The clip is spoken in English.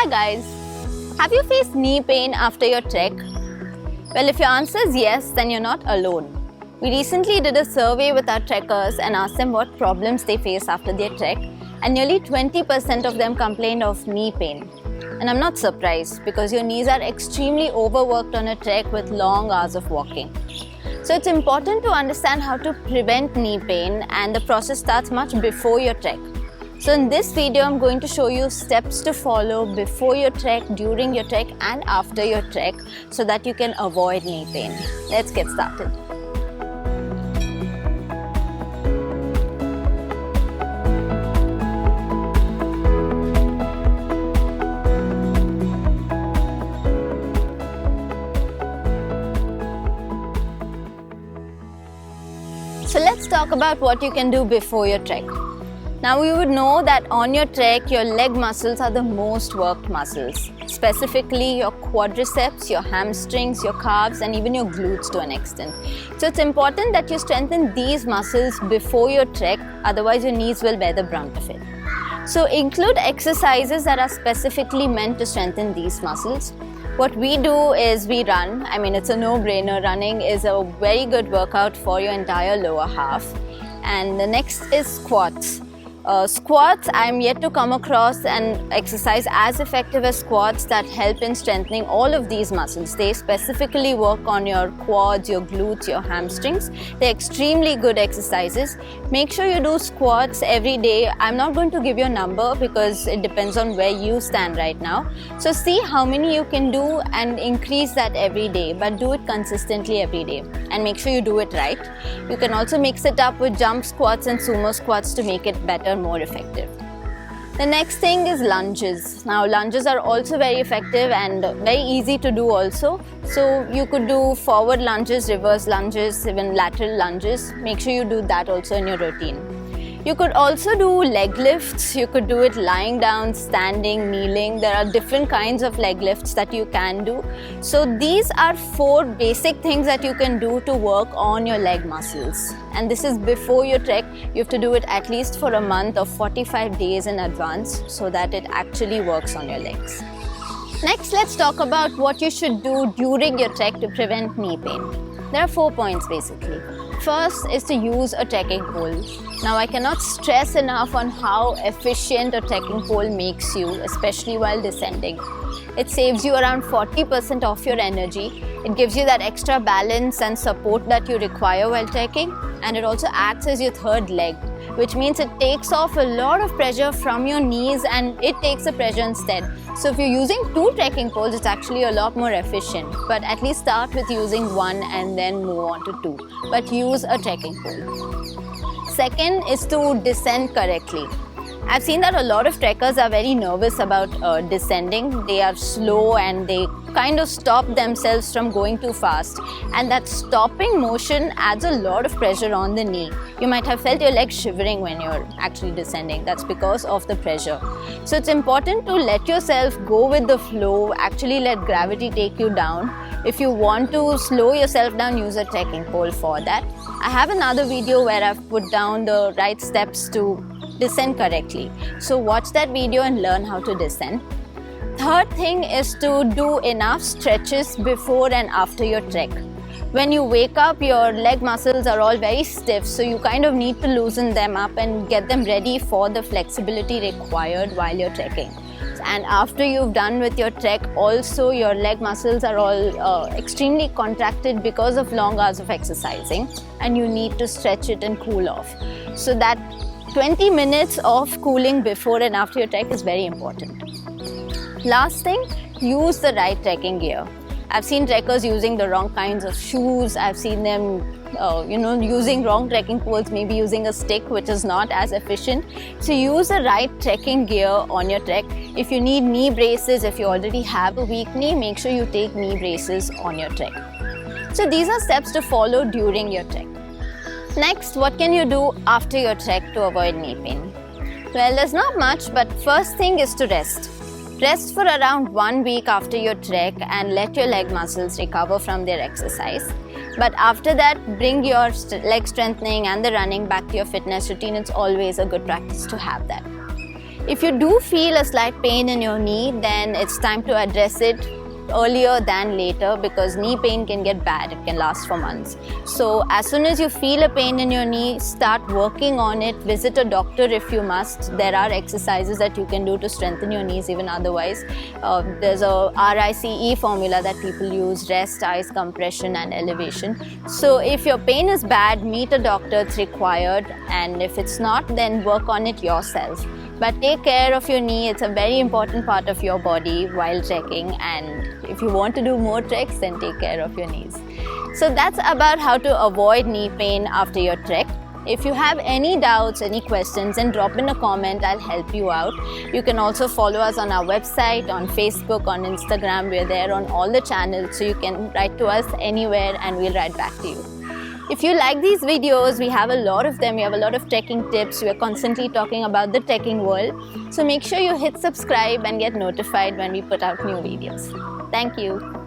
Hi guys! Have you faced knee pain after your trek? Well, if your answer is yes, then you're not alone. We recently did a survey with our trekkers and asked them what problems they face after their trek, and nearly 20% of them complained of knee pain. And I'm not surprised because your knees are extremely overworked on a trek with long hours of walking. So it's important to understand how to prevent knee pain, and the process starts much before your trek. So in this video, I'm going to show you steps to follow before your trek, during your trek and after your trek so that you can avoid knee pain. Let's get started. So let's talk about what you can do before your trek. Now you would know that on your trek, your leg muscles are the most worked muscles. Specifically your quadriceps, your hamstrings, your calves and even your glutes to an extent. So it's important that you strengthen these muscles before your trek, otherwise your knees will bear the brunt of it. So include exercises that are specifically meant to strengthen these muscles. What we do is we run. It's a no-brainer. Running is a very good workout for your entire lower half. And the next is squats. Squats, I'm yet to come across an exercise as effective as squats that help in strengthening all of these muscles. They specifically work on your quads, your glutes, your hamstrings. They're extremely good exercises. Make sure you do squats every day. I'm not going to give you a number because it depends on where you stand right now. So see how many you can do and increase that every day, but do it consistently every day and make sure you do it right. You can also mix it up with jump squats and sumo squats to make it better, more effective. The next thing is lunges. Now lunges are also very effective and very easy to do also. So you could do forward lunges, reverse lunges, even lateral lunges. Make sure you do that also in your routine. You could also do leg lifts. You could do it lying down, standing, kneeling. There are different kinds of leg lifts that you can do. So these are 4 basic things that you can do to work on your leg muscles. And this is before your trek. You have to do it at least for a month or 45 days in advance so that it actually works on your legs. Next, let's talk about what you should do during your trek to prevent knee pain. There are 4 points basically. First is to use a trekking pole. Now I cannot stress enough on how efficient a trekking pole makes you, especially while descending. It saves you around 40% of your energy. It gives you that extra balance and support that you require while trekking, and it also acts as your third leg, which means it takes off a lot of pressure from your knees and it takes the pressure instead. So if you're using 2 trekking poles, it's actually a lot more efficient, but at least start with using 1 and then move on to 2. But use a trekking pole. Second is to descend correctly. I've seen that a lot of trekkers are very nervous about descending. They are slow and they kind of stop themselves from going too fast. And that stopping motion adds a lot of pressure on the knee. You might have felt your legs shivering when you're actually descending. That's because of the pressure. So it's important to let yourself go with the flow, actually let gravity take you down. If you want to slow yourself down, use a trekking pole for that. I have another video where I've put down the right steps to descend correctly. So watch that video and learn how to descend. Third thing is to do enough stretches before and after your trek. When you wake up, your leg muscles are all very stiff, so you kind of need to loosen them up and get them ready for the flexibility required while you're trekking. And after you've done with your trek, also your leg muscles are all extremely contracted because of long hours of exercising, and you need to stretch it and cool off. So that 20 minutes of cooling before and after your trek is very important. Last thing, use the right trekking gear. I've seen trekkers using the wrong kinds of shoes. I've seen them using wrong trekking poles, maybe using a stick, which is not as efficient. So use the right trekking gear on your trek. If you need knee braces, if you already have a weak knee, make sure you take knee braces on your trek. So these are steps to follow during your trek. Next, what can you do after your trek to avoid knee pain? Well, there's not much, but first thing is to rest. Rest for around 1 week after your trek and let your leg muscles recover from their exercise. But after that, bring your leg strengthening and the running back to your fitness routine. It's always a good practice to have that. If you do feel a slight pain in your knee, then it's time to address it earlier than later, because knee pain can get bad. It can last for months. So as soon as you feel a pain in your knee, start working on it. Visit a doctor if you must. There are exercises that you can do to strengthen your knees even otherwise. There's a RICE formula that people use: rest, ice, compression and elevation. So if your pain is bad, meet a doctor, it's required, and if it's not, then work on it yourself. But take care of your knee. It's a very important part of your body while trekking, and if you want to do more treks, then take care of your knees. So that's about how to avoid knee pain after your trek. If you have any doubts, any questions, then drop in a comment. I'll help you out. You can also follow us on our website, on Facebook, on Instagram. We're there on all the channels, so you can write to us anywhere and we'll write back to you. If you like these videos, we have a lot of them. We have a lot of trekking tips. We are constantly talking about the trekking world. So make sure you hit subscribe and get notified when we put out new videos. Thank you.